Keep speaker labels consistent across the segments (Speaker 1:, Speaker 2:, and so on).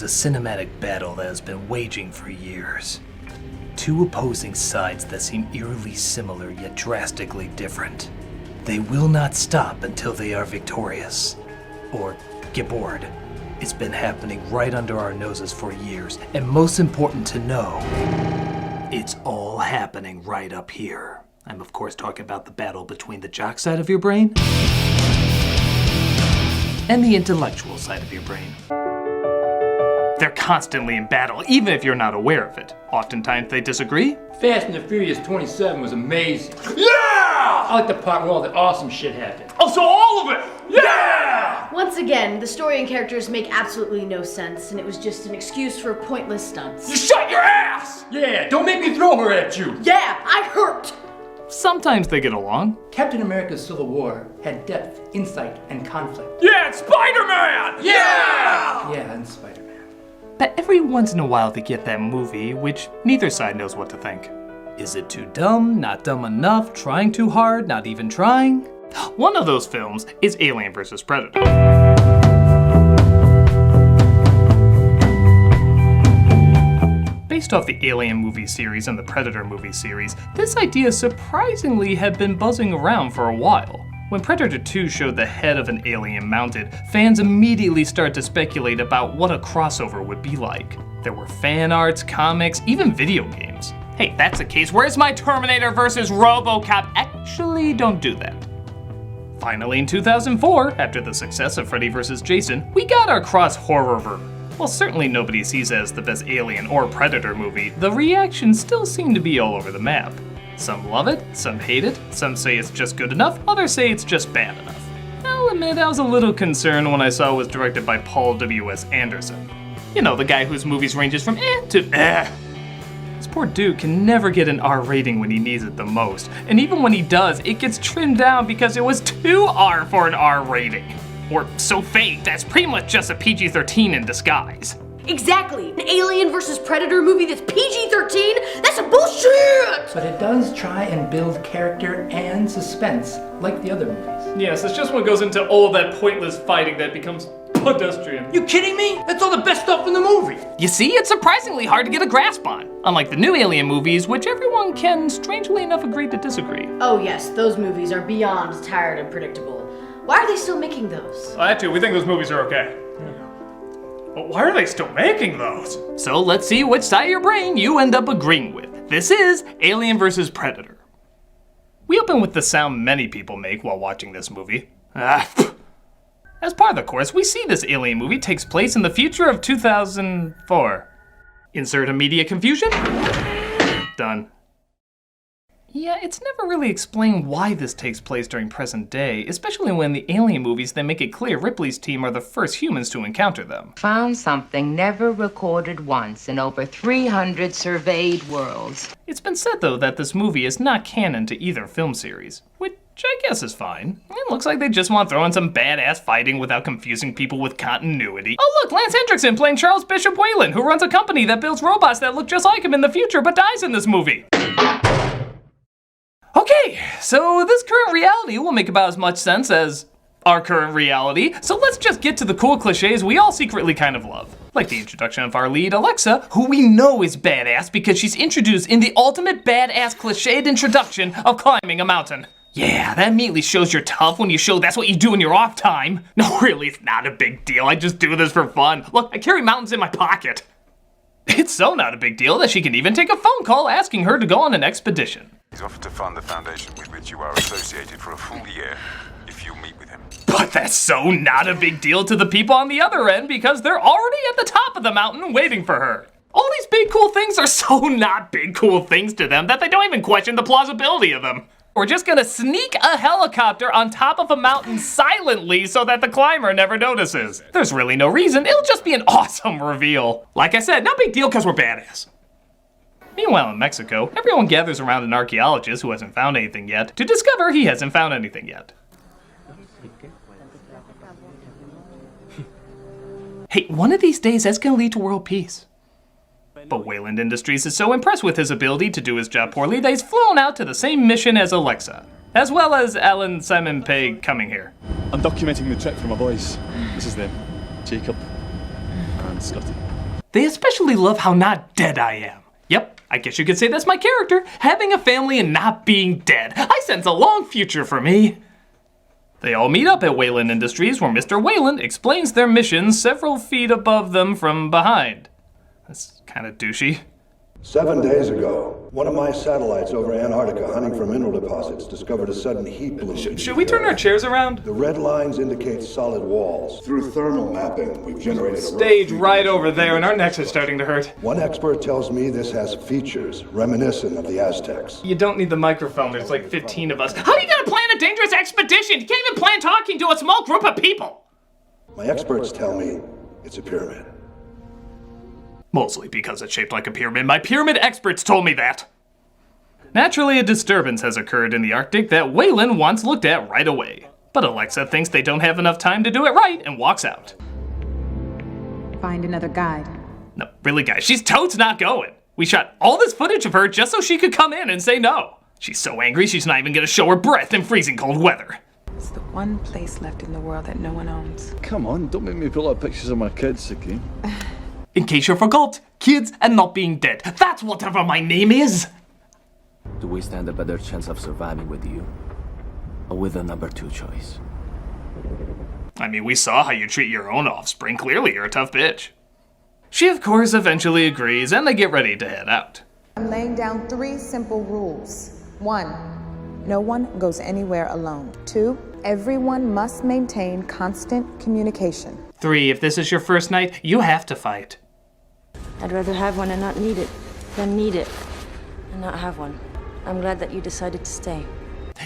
Speaker 1: is a cinematic battle that has been waging for years. Two opposing sides that seem eerily similar yet drastically different. They will not stop until they are victorious. Or get bored. It's been happening right under our noses for years, and most important to know, it's all happening right up here. I'm of course talking about the battle between the jock side of your brain and the intellectual side of your brain. They're constantly in battle, even if you're not aware of it. Oftentimes they disagree.
Speaker 2: Fast and the Furious 27 was amazing.
Speaker 3: Yeah!
Speaker 2: I like the part where all the awesome shit happened.
Speaker 3: Oh, so all of it! Yeah!
Speaker 4: Once again, the story and characters make absolutely no sense, and it was just an excuse for pointless
Speaker 3: You
Speaker 4: stunts.
Speaker 3: shut your ass!
Speaker 2: Yeah, don't make me throw her at you.
Speaker 4: Yeah, I hurt!
Speaker 1: Sometimes they get along.
Speaker 2: Captain America's Civil War had depth, insight, and conflict.
Speaker 3: Yeah, it's Spider-Man! Yeah!
Speaker 2: Yeah, and Spider-Man.
Speaker 1: But every once in a while they get that movie, which neither side knows what to think. Is it too dumb, not dumb enough, trying too hard, not even trying? One of those films is Alien vs. Predator. Based off the Alien movie series and the Predator movie series, this idea surprisingly had been buzzing around for a while. When Predator 2 showed the head of an alien mounted, fans immediately started to speculate about what a crossover would be like. There were fan arts, comics, even video games. Hey, if that's the case, where's my Terminator versus RoboCop? Actually, don't do that. Finally, in 2004, after the success of Freddy vs. Jason, we got our cross-horror. While certainly nobody sees it as the best Alien or Predator movie, the reactions still seem to be all over the map. Some love it, some hate it, some say it's just good enough, others say it's just bad enough. I'll admit I was a little concerned when I saw it was directed by Paul W.S. Anderson. You know, the guy whose movies ranges from to This poor dude can never get an R rating when he needs it the most, and even when he does, it gets trimmed down because it was too R for an R rating. Or so fake, that's pretty much just a PG-13 in disguise.
Speaker 4: Exactly! An Alien vs. Predator movie that's PG-13? That's some bullshit!
Speaker 2: But it does try and build character and suspense, like the other movies.
Speaker 1: Yes, it's just when it goes into all that pointless fighting that becomes pedestrian.
Speaker 2: You kidding me? That's all the best stuff in the movie!
Speaker 1: You see, it's surprisingly hard to get a grasp on. Unlike the new Alien movies, which everyone can, strangely enough, agree to disagree.
Speaker 4: Oh yes, those movies are beyond tired and predictable. Why are they still making those?
Speaker 3: That too, we think those movies are okay. But why are they still making those?
Speaker 1: So let's see which side of your brain you end up agreeing with. This is Alien vs. Predator. We open with the sound many people make while watching this movie. As part of the course, we see this Alien movie takes place in the future of 2004. Insert immediate confusion? Done. Yeah, it's never really explained why this takes place during present day, especially when the Alien movies then make it clear Ripley's team are the first humans to encounter them.
Speaker 5: Found something never recorded once in over 300 surveyed worlds.
Speaker 1: It's been said, though, that this movie is not canon to either film series, which I guess is fine. It looks like they just want to throw in some badass fighting without confusing people with continuity. Oh look, Lance Hendrickson playing Charles Bishop Whalen, who runs a company that builds robots that look just like him in the future but dies in this movie. Okay, so this current reality will make about as much sense as our current reality, so let's just get to the cool cliches we all secretly kind of love. Like the introduction of our lead, Alexa, who we know is badass because she's introduced in the ultimate badass cliched introduction of climbing a mountain. Yeah, that immediately shows you're tough when you show that's what you do in your off time. No, really, it's not a big deal, I just do this for fun. Look, I carry mountains in my pocket. It's so not a big deal that she can even take a phone call asking her to go on an expedition.
Speaker 6: He's offered to fund the foundation with which you are associated for a full year if you meet with him.
Speaker 1: But that's so not a big deal to the people on the other end because they're already at the top of the mountain waiting for her. All these big cool things are so not big cool things to them that they don't even question the plausibility of them. We're just gonna sneak a helicopter on top of a mountain silently so that the climber never notices. There's really no reason, it'll just be an awesome reveal. Like I said, no big deal because we're badass. Meanwhile in Mexico, everyone gathers around an archaeologist who hasn't found anything yet to discover he hasn't found anything yet. Hey, one of these days that's gonna lead to world peace. But Wayland Industries is so impressed with his ability to do his job poorly that he's flown out to the same mission as Alexa, as well as Alan Simon Pegg coming here.
Speaker 7: I'm documenting the trip for my boys. This is them, Jacob and Scotty.
Speaker 1: They especially love how not dead I am. Yep, I guess you could say that's my character, having a family and not being dead. I sense a long future for me. They all meet up at Wayland Industries where Mr. Wayland explains their mission several feet above them from behind. That's kind of douchey.
Speaker 7: 7 days ago, one of my satellites over Antarctica hunting for mineral deposits discovered a sudden heat bloom.
Speaker 1: Should we turn our chairs around?
Speaker 7: The red lines indicate solid walls. Through thermal mapping, we've generated a
Speaker 1: Stage right over there and our necks are starting to hurt.
Speaker 7: One expert tells me this has features reminiscent of the Aztecs.
Speaker 1: You don't need the microphone, there's like 15 of us. How are you gonna plan a dangerous expedition? You can't even plan talking to a small group of people!
Speaker 7: My experts tell me it's a pyramid.
Speaker 1: Mostly because it's shaped like a pyramid. My pyramid experts told me that. Naturally, a disturbance has occurred in the Arctic that Wayland wants looked at right away. But Alexa thinks they don't have enough time to do it right and walks out.
Speaker 8: Find another guide.
Speaker 1: No, really guys, she's totes not going. We shot all this footage of her just so she could come in and say no. She's so angry she's not even gonna show her breath in freezing cold weather.
Speaker 8: It's the one place left in the world that no one owns.
Speaker 9: Come on, don't make me pull out pictures of my kids, Siki.
Speaker 1: In case you forgot, kids and not being dead. That's whatever my name is.
Speaker 10: Do we stand a better chance of surviving with you? Or with the number 2 choice?
Speaker 1: I mean, we saw how you treat your own offspring. Clearly, you're a tough bitch. She, of course, eventually agrees, and they get ready to head out.
Speaker 11: I'm laying down 3 simple rules. 1, no one goes anywhere alone. 2, everyone must maintain constant communication.
Speaker 1: 3, if this is your first night, you have to fight.
Speaker 12: I'd rather have one and not need it than need it and not have one. I'm glad that you decided to stay.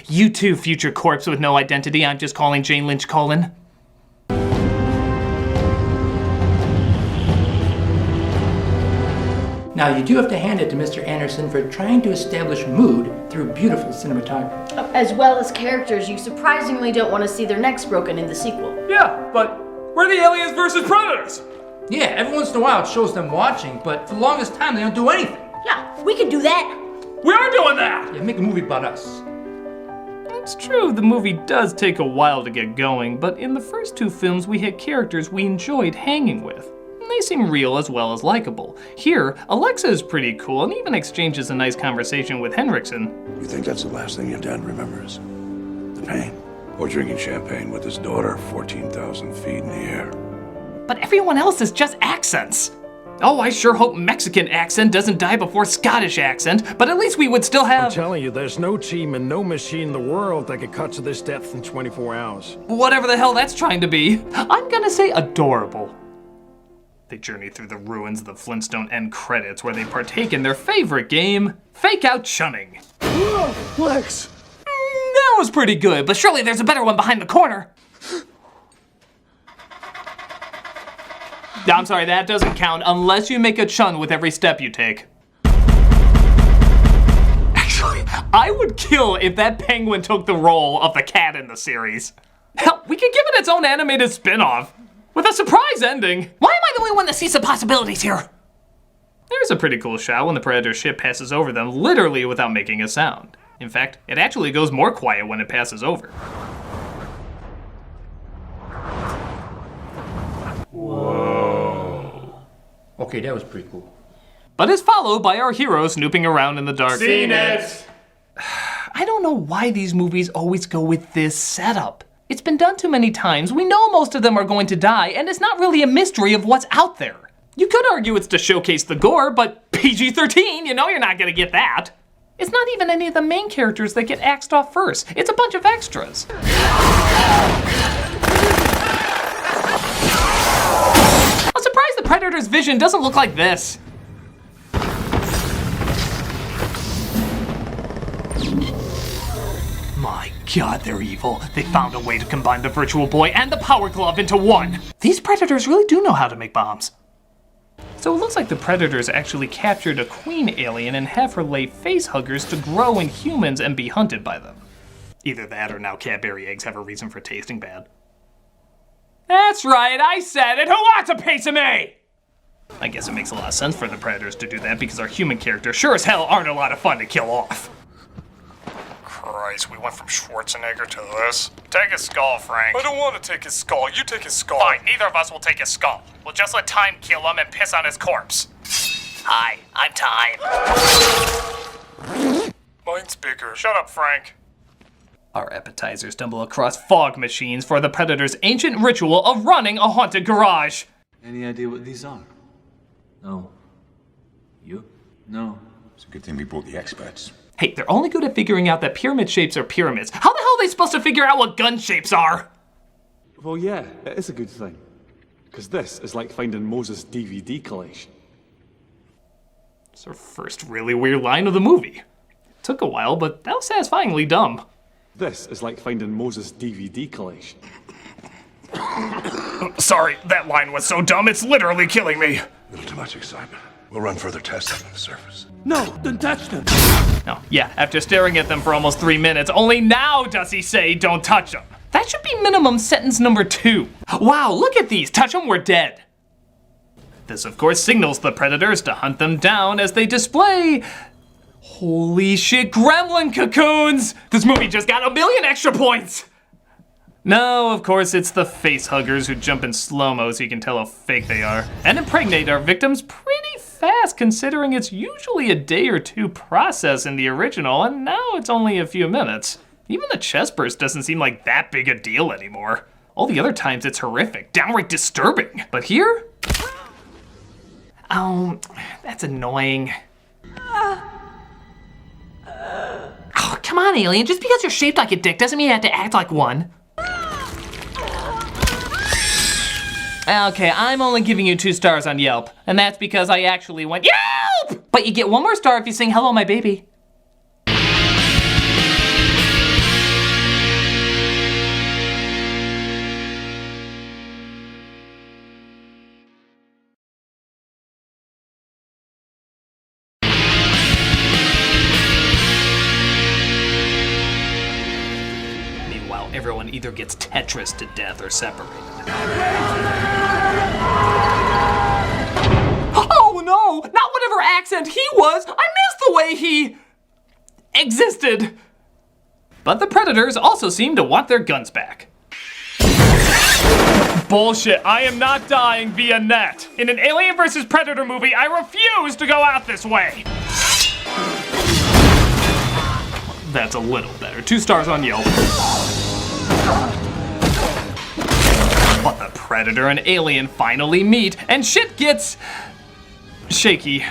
Speaker 1: You too, future corpse with no identity. I'm just calling Jane Lynch Colin.
Speaker 2: Now, you do have to hand it to Mr. Anderson for trying to establish mood through beautiful cinematography.
Speaker 4: As well as characters you surprisingly don't want to see their necks broken in the sequel.
Speaker 3: Yeah, but we're the aliens versus predators!
Speaker 2: Yeah, every once in a while it shows them watching, but for the longest time they don't do anything.
Speaker 4: Yeah, we can do that.
Speaker 3: We are doing that!
Speaker 2: Yeah, make a movie about us.
Speaker 1: It's true, the movie does take a while to get going, but in the first 2 films we had characters we enjoyed hanging with. And they seem real as well as likable. Here, Alexa is pretty cool and even exchanges a nice conversation with Henriksen.
Speaker 7: You think that's the last thing your dad remembers? The pain? Or drinking champagne with his daughter 14,000 feet in the air?
Speaker 1: But everyone else is just accents. Oh, I sure hope Mexican accent doesn't die before Scottish accent, but at least we would still have...
Speaker 13: I'm telling you, there's no team and no machine in the world that could cut to this depth in 24 hours.
Speaker 1: Whatever the hell that's trying to be. I'm gonna say adorable. They journey through the ruins of the Flintstone end credits where they partake in their favorite game, Fake Out Chunning.
Speaker 9: Lex!
Speaker 1: That was pretty good, but surely there's a better one behind the corner. I'm sorry, that doesn't count unless you make a chun with every step you take. Actually, I would kill if that penguin took the role of the cat in the series. Hell, we could give it its own animated spin-off with a surprise ending. Why am I the only one that sees some possibilities here? There's a pretty cool shot when the Predator ship passes over them, literally without making a sound. In fact, it actually goes more quiet when it passes over.
Speaker 2: Okay, that was pretty cool.
Speaker 1: But is followed by our hero snooping around in the dark.
Speaker 3: Seen it!
Speaker 1: I don't know why these movies always go with this setup. It's been done too many times. We know most of them are going to die, and it's not really a mystery of what's out there. You could argue it's to showcase the gore, but PG-13, you know you're not gonna get that. It's not even any of the main characters that get axed off first. It's a bunch of extras. I'm surprised the Predator's vision doesn't look like this. My God, they're evil. They found a way to combine the Virtual Boy and the Power Glove into one. These Predators really do know how to make bombs. So it looks like the Predators actually captured a queen alien and have her lay facehuggers to grow in humans and be hunted by them. Either that or now Cadbury eggs have a reason for tasting bad. That's right, I said it! Who wants a piece of me? I guess it makes a lot of sense for the Predators to do that because our human characters sure as hell aren't a lot of fun to kill off.
Speaker 3: Christ, we went from Schwarzenegger to this. Take his skull, Frank. I don't want to take his skull. You take his skull. Fine, neither of us will take his skull. We'll just let time kill him and piss on his corpse. Hi, I'm Time. Mine's bigger. Shut up, Frank.
Speaker 1: Our appetizers stumble across fog machines for the Predator's ancient ritual of running a haunted garage.
Speaker 14: Any idea what these are?
Speaker 10: No. You?
Speaker 14: No.
Speaker 6: It's a good thing we brought the experts.
Speaker 1: Hey, they're only good at figuring out that pyramid shapes are pyramids. How the hell are they supposed to figure out what gun shapes are?
Speaker 9: Well, yeah, it is a good thing. Because this is like finding Moses' DVD collection.
Speaker 1: It's our first really weird line of the movie. It took a while, but that was satisfyingly dumb.
Speaker 9: This is like finding Moses' DVD collection.
Speaker 3: Sorry, that line was so dumb, it's literally killing me.
Speaker 7: A little too much excitement. We'll run further tests on the surface.
Speaker 9: No, don't touch them!
Speaker 1: Oh, yeah, after staring at them for almost 3 minutes, only now does he say, don't touch them. That should be minimum sentence number 2. Wow, look at these, touch them, we're dead. This, of course, signals the Predators to hunt them down as they display... Holy shit, gremlin cocoons! This movie just got 1 million extra points! No, of course, it's the face huggers who jump in slow-mo so you can tell how fake they are, and impregnate our victims pretty fast considering it's usually a day or 2 process in the original, and now it's only a few minutes. Even the chest burst doesn't seem like that big a deal anymore. All the other times it's horrific, downright disturbing. But here? Oh, that's annoying. Oh, come on, alien. Just because you're shaped like a dick doesn't mean you have to act like one. Okay, I'm only giving you 2 stars on Yelp, and that's because I actually went Yelp! But you get 1 more star if you sing Hello, My Baby. Meanwhile, everyone either gets Tetris to death or separated. Oh no! Not whatever accent he was! I missed the way he... existed! But the Predators also seem to want their guns back. Bullshit, I am not dying via net. In an Alien vs. Predator movie, I refuse to go out this way! That's a little better. 2 stars on Yelp. But the Predator and Alien finally meet, and shit gets... shaky.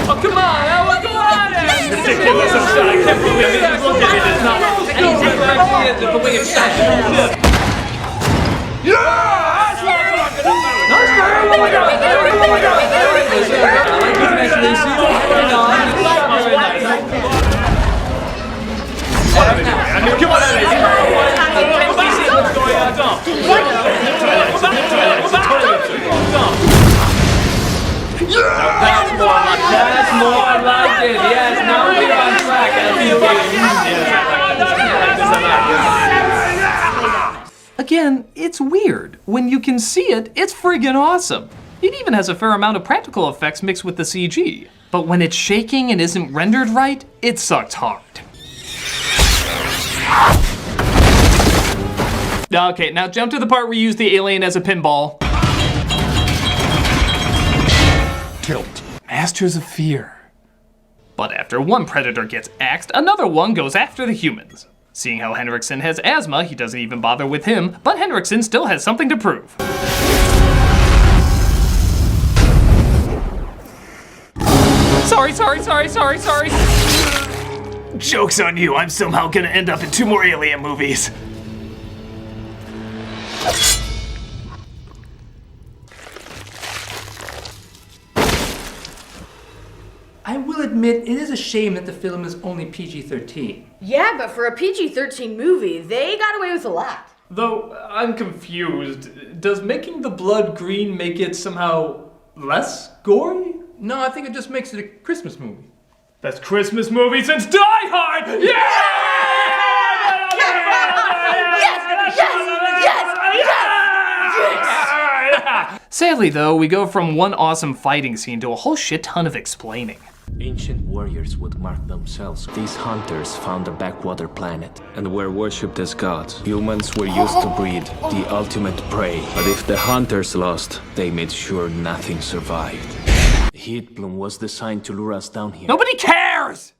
Speaker 1: Oh, come on! Oh, come on! It's ridiculous. I'm sorry. I can't believe it. Just look at it. It's not... anything actually is the way it's shot. That's more like it. Yes, now we're on track. Again, it's weird. When you can see it, it's friggin' awesome. It even has a fair amount of practical effects mixed with the CG. But when it's shaking and isn't rendered right, it sucks hard. Okay, now jump to the part where you use the alien as a pinball. Tilt. Masters of Fear. But after one Predator gets axed, another one goes after the humans. Seeing how Henriksen has asthma, he doesn't even bother with him, but Henriksen still has something to prove. Sorry. Joke's on you, I'm somehow gonna end up in 2 more Alien movies.
Speaker 2: I will admit, it is a shame that the film is only PG-13.
Speaker 4: Yeah, but for a PG-13 movie, they got away with a lot.
Speaker 1: Though, I'm confused. Does making the blood green make it somehow less gory?
Speaker 2: No, I think it just makes it a Christmas movie.
Speaker 1: Best Christmas movie since Die Hard! Yeah!
Speaker 4: Yes!
Speaker 1: Sadly though, we go from one awesome fighting scene to a whole shit ton of explaining.
Speaker 10: Ancient warriors would mark themselves. These hunters found a backwater planet and were worshipped as gods. Humans were used to breed the ultimate prey. But if the hunters lost, they made sure nothing survived. The heat plume was designed to lure us down here.
Speaker 1: Nobody cares!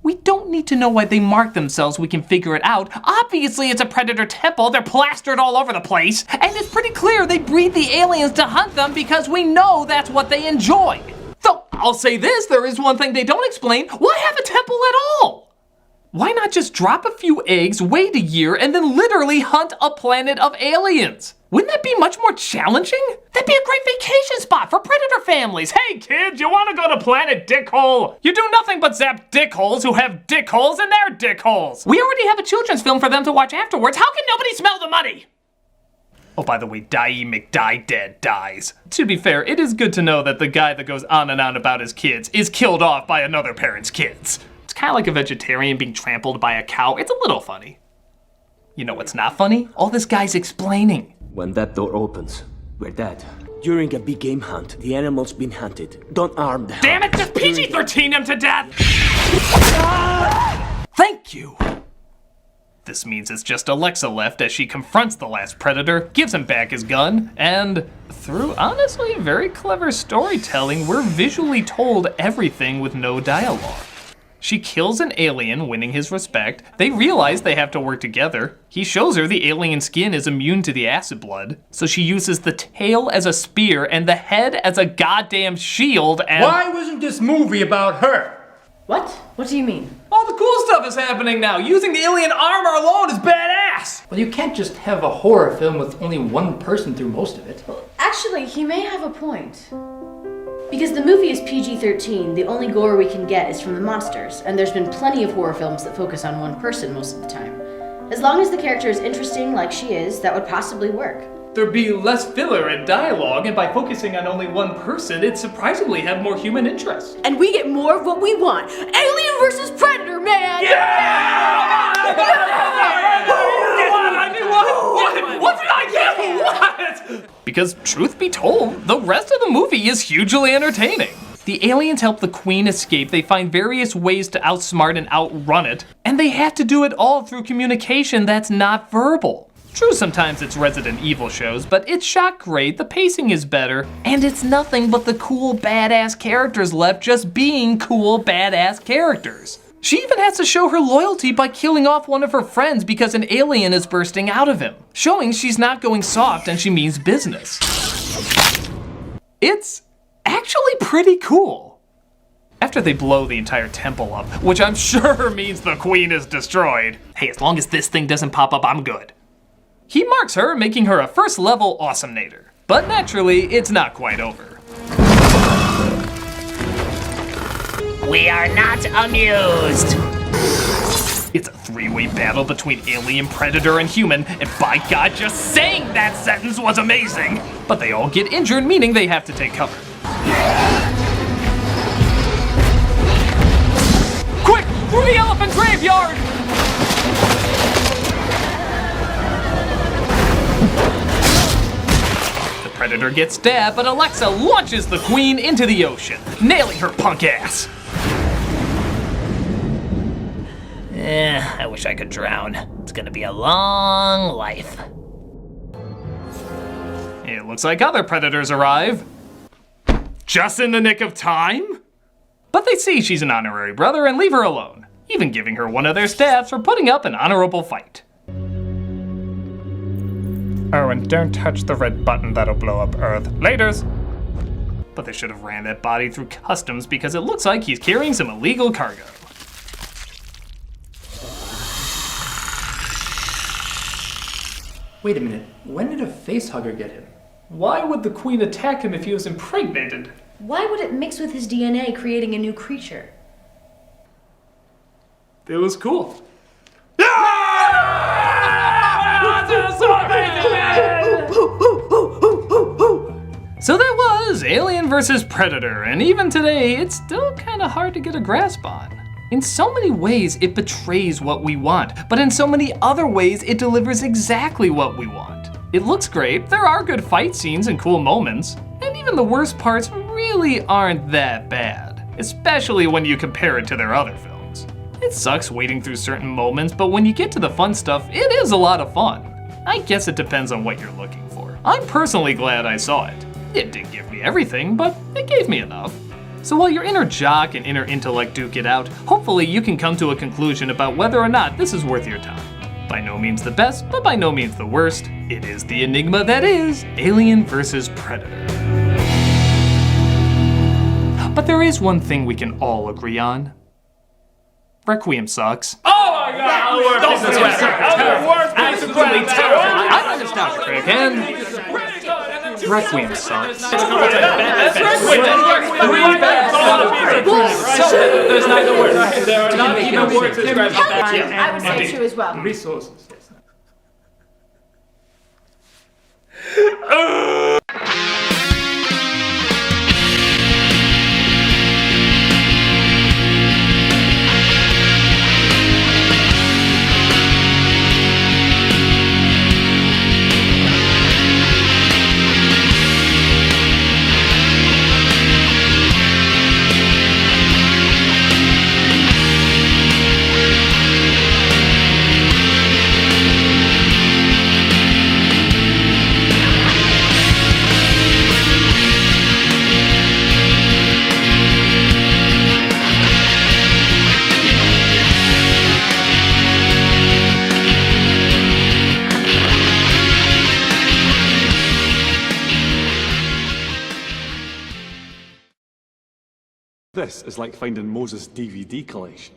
Speaker 1: We don't need to know why they mark themselves, we can figure it out. Obviously it's a predator temple, they're plastered all over the place. And it's pretty clear they breed the aliens to hunt them because we know that's what they enjoy. Though, I'll say this, there is one thing they don't explain. Why have a temple at all? Why not just drop a few eggs, wait a year, and then literally hunt a planet of aliens? Wouldn't that be much more challenging? That'd be a great vacation spot for predator families. Hey kids, you wanna go to Planet Dickhole? You do nothing but zap dickholes who have dickholes in their dickholes. We already have a children's film for them to watch afterwards. How can nobody smell the money? Oh, by the way, Die McDie Dead dies. To be fair, it is good to know that the guy that goes on and on about his kids is killed off by another parent's kids. It's kind of like a vegetarian being trampled by a cow. It's a little funny. You know what's not funny? All this guy's explaining.
Speaker 10: When that door opens, we're dead.
Speaker 14: During a big game hunt, the animal's been hunted. Don't arm them.
Speaker 1: Damn it, just PG-13 him to death! Thank you! This means it's just Alexa left as she confronts the last predator, gives him back his gun, and through honestly very clever storytelling, we're visually told everything with no dialogue. She kills an alien, winning his respect. They realize they have to work together. He shows her the alien skin is immune to the acid blood, so she uses the tail as a spear and the head as a goddamn shield and—
Speaker 2: Why wasn't this movie about her?
Speaker 12: What? What do you mean?
Speaker 1: All the cool stuff is happening now. Using the alien armor alone is badass.
Speaker 2: Well, you can't just have a horror film with only one person through most of it.
Speaker 4: Well, actually, he may have a point. Because the movie is PG-13, the only gore we can get is from the monsters, and there's been plenty of horror films that focus on one person most of the time. As long as the character is interesting like she is, that would possibly work.
Speaker 1: There'd be less filler and dialogue, and by focusing on only one person, it'd surprisingly have more human interest.
Speaker 4: And we get more of what we want. Alien versus Predator, man!
Speaker 1: Yeah! What did I get? What? Because truth be told, the rest of the movie is hugely entertaining. The aliens help the Queen escape, they find various ways to outsmart and outrun it, and they have to do it all through communication that's not verbal. True, sometimes it's Resident Evil shows, but it's shot great, the pacing is better, and it's nothing but the cool badass characters left just being cool badass characters. She even has to show her loyalty by killing off one of her friends because an alien is bursting out of him, showing she's not going soft and she means business. It's actually pretty cool. After they blow the entire temple up, which I'm sure means the Queen is destroyed. Hey, as long as this thing doesn't pop up, I'm good. He marks her, making her a first-level Awesomenator. But naturally, it's not quite over.
Speaker 15: We are not amused.
Speaker 1: It's a three-way battle between alien, predator, and human, and by God, just saying that sentence was amazing! But they all get injured, meaning they have to take cover. Quick, through the elephant graveyard! The predator gets stabbed, but Alexa launches the Queen into the ocean, nailing her punk ass.
Speaker 15: I wish I could drown. It's gonna be a long life.
Speaker 1: It looks like other predators arrive. Just in the nick of time? But they see she's an honorary brother and leave her alone, even giving her one of their staffs for putting up an honorable fight. Oh, and don't touch the red button, that'll blow up Earth. Laters! But they should have ran that body through customs because it looks like he's carrying some illegal cargo.
Speaker 2: Wait a minute, when did a facehugger get him?
Speaker 1: Why would the Queen attack him if he was impregnated?
Speaker 4: Why would it mix with his DNA, creating a new creature?
Speaker 1: It was cool. So that was Alien vs. Predator, and even today, it's still kinda hard to get a grasp on. In so many ways, it betrays what we want, but in so many other ways, it delivers exactly what we want. It looks great, there are good fight scenes and cool moments, and even the worst parts really aren't that bad, especially when you compare it to their other films. It sucks waiting through certain moments, but when you get to the fun stuff, it is a lot of fun. I guess it depends on what you're looking for. I'm personally glad I saw it. It didn't give me everything, but it gave me enough. So while your inner jock and inner intellect duke it out, hopefully you can come to a conclusion about whether or not this is worth your time. By no means the best, but by no means the worst, it is the enigma that is Alien vs. Predator. But there is one thing we can all agree on. Requiem sucks.
Speaker 16: Oh my god! Absolutely terrible!
Speaker 1: I'm a nostalgia critic, and Requiem sucks.
Speaker 16: There's neither word. There are not even words to describe that.
Speaker 4: I would say true as well.
Speaker 2: Resources.
Speaker 9: This is like finding Moses' DVD collection.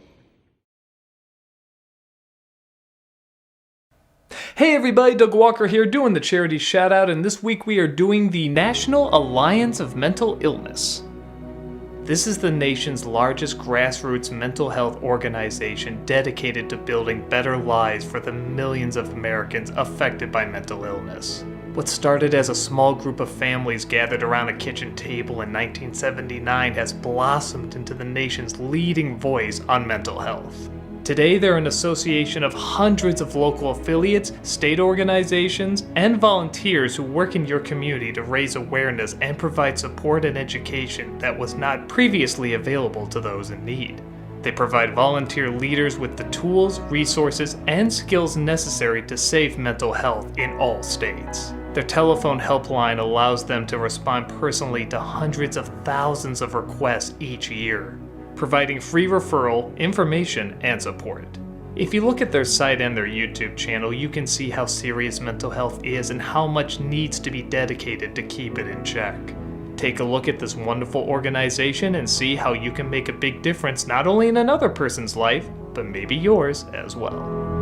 Speaker 1: Hey everybody, Doug Walker here doing the charity shout out, and this week we are doing the National Alliance of Mental Illness. This is the nation's largest grassroots mental health organization dedicated to building better lives for the millions of Americans affected by mental illness. What started as a small group of families gathered around a kitchen table in 1979 has blossomed into the nation's leading voice on mental health. Today, they're an association of hundreds of local affiliates, state organizations, and volunteers who work in your community to raise awareness and provide support and education that was not previously available to those in need. They provide volunteer leaders with the tools, resources, and skills necessary to save mental health in all states. Their telephone helpline allows them to respond personally to hundreds of thousands of requests each year, providing free referral, information, and support. If you look at their site and their YouTube channel, you can see how serious mental health is and how much needs to be dedicated to keep it in check. Take a look at this wonderful organization and see how you can make a big difference not only in another person's life, but maybe yours as well.